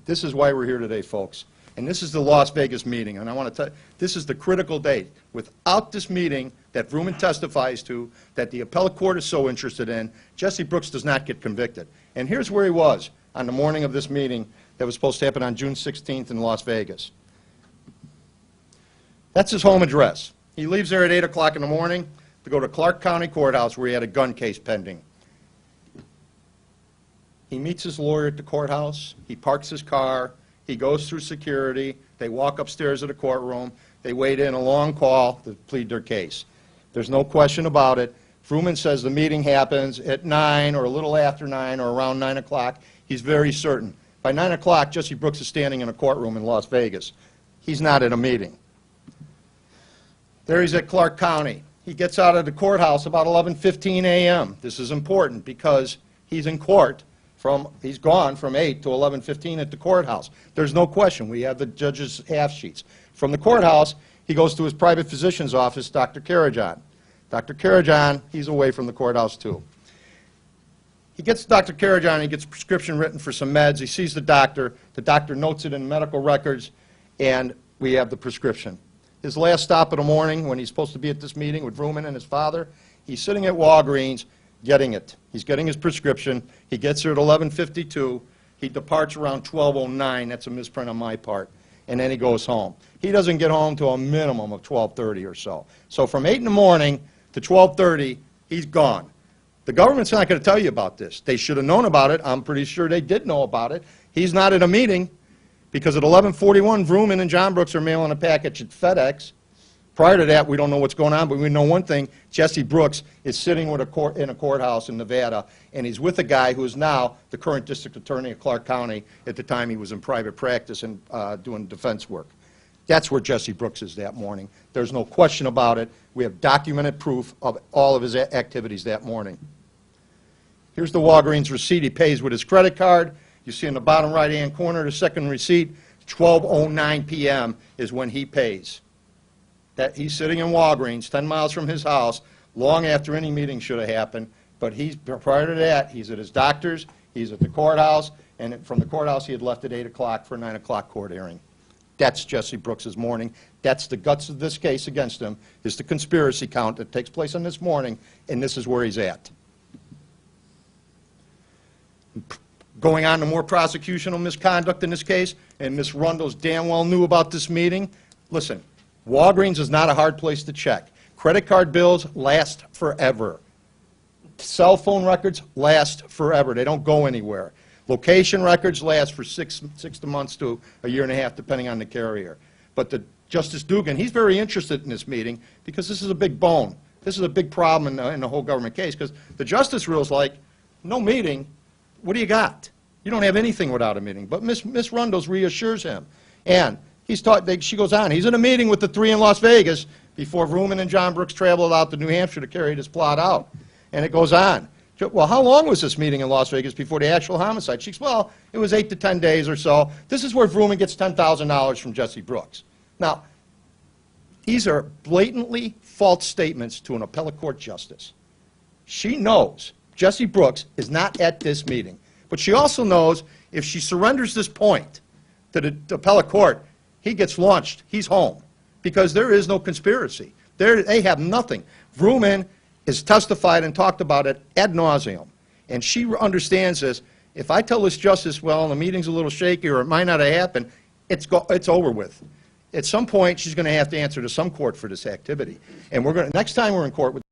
This is why we're here today, folks. And this is the Las Vegas meeting. And I want to tell you, this is the critical date. Without this meeting that Vrooman testifies to, that the appellate court is so interested in, Jesse Brooks does not get convicted. And here's where he was on the morning of this meeting that was supposed to happen on June 16th in Las Vegas. That's his home address. He leaves there at 8 o'clock in the morning to go to Clark County Courthouse where he had a gun case pending. He meets his lawyer at the courthouse. He parks his car. He goes through security. They walk upstairs to the courtroom. They wait in a long call to plead their case. There's no question about it. Vrooman says the meeting happens at 9 or a little after 9 or around 9 o'clock. He's very certain. By 9 o'clock, Jesse Brooks is standing in a courtroom in Las Vegas. He's not at a meeting. There he's at Clark County. He gets out of the courthouse about 11:15 a.m. This is important because he's in court. He's gone from 8 to 11:15 at the courthouse. There's no question. We have the judge's half sheets. From the courthouse, he goes to his private physician's office, Dr. Karajan. Dr. Karajan, he's away from the courthouse too. He gets to Dr. Karajan, he gets a prescription written for some meds. He sees the doctor notes it in medical records, and we have the prescription. His last stop of the morning, when he's supposed to be at this meeting with Vrooman and his father, he's sitting at Walgreens getting it. He's getting his prescription. He gets there at 11:52. He departs around 12:09. That's a misprint on my part. And then he goes home. He doesn't get home till a minimum of 12:30 or so. So from 8 in the morning to 12:30, he's gone. The government's not going to tell you about this. They should have known about it. I'm pretty sure they did know about it. He's not at a meeting because at 11:41, Vrooman and John Brooks are mailing a package at FedEx. Prior to that, we don't know what's going on, but we know one thing. Jesse Brooks is sitting in a courthouse in Nevada, and he's with a guy who is now the current district attorney of Clark County. At the time, he was in private practice and doing defense work. That's where Jesse Brooks is that morning. There's no question about it. We have documented proof of all of his activities that morning. Here's the Walgreens receipt. He pays with his credit card. You see in the bottom right-hand corner, the second receipt, 12:09 p.m. is when he pays. That he's sitting in Walgreens, 10 miles from his house, long after any meeting should have happened. But prior to that, he's at his doctor's, he's at the courthouse, and from the courthouse he had left at 8 o'clock for a 9 o'clock court hearing. That's Jesse Brooks' morning. That's the guts of this case against him, is the conspiracy count that takes place on this morning, and this is where he's at. Going on to more prosecutional misconduct in this case, and Ms. Rundles damn well knew about this meeting. Listen. Walgreens is not a hard place to check. Credit card bills last forever. Cell phone records last forever. They don't go anywhere. Location records last for six months to a year and a half, depending on the carrier. But Justice Dugan, he's very interested in this meeting because this is a big bone. This is a big problem in the whole government case because the justice rule's like, no meeting, what do you got? You don't have anything without a meeting. But Ms. Rundles reassures him. And she goes on, he's in a meeting with the three in Las Vegas before Vrooman and John Brooks traveled out to New Hampshire to carry this plot out. And it goes on. Well, how long was this meeting in Las Vegas before the actual homicide? She goes, well, it was 8 to 10 days or so. This is where Vrooman gets $10,000 from Jesse Brooks. Now, these are blatantly false statements to an appellate court justice. She knows Jesse Brooks is not at this meeting. But she also knows if she surrenders this point to the appellate court, he gets launched. He's home. Because there is no conspiracy. They have nothing. Vrooman has testified and talked about it ad nauseum. And she understands this. If I tell this justice, well, the meeting's a little shaky or it might not have happened, it's over with. At some point, she's going to have to answer to some court for this activity. And next time we're in court with